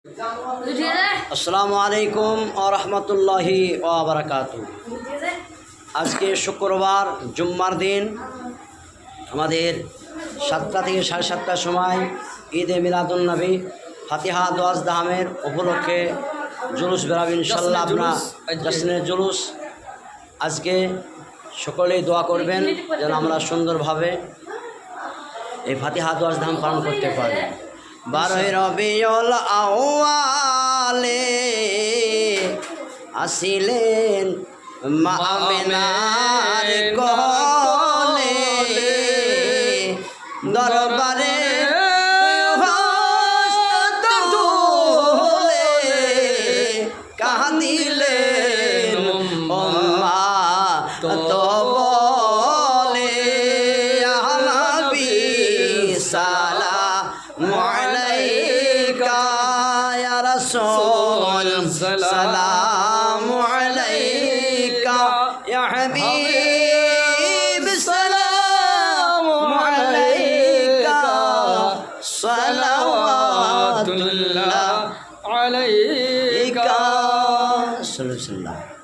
আসসালামু আলাইকুম ওয়া রাহমাতুল্লাহি ওয়া বারাকাতুহু। আজকে শুক্রবার জুম্মার দিন, আমাদের 7টা থেকে 7:30টার সময় ঈদে মিলাদুন্নবী ফাতিহা দোয়াজ দাহামের উপলক্ষে জুলুস বেরাবে ইনশাল্লাহ। আপনার জাসনের জুলুস আজকে সকলেই দোয়া করবেন যেন আমরা সুন্দরভাবে এই ফাতিহা দোয়াজ দাহাম পালন করতে পারি। 12 রবিউল আউয়ালে আসিলেন মা আমিনার কোলে, দরবারে হস্ত তুলে কাঁদিলেন উম্মা তো বলে নবী সালামু আলাইকা ইয়া রাসূল, সালামু আলাইকা ইয়া হাবিব, সালামু আলাইকা সালাওয়াতুল্লাহ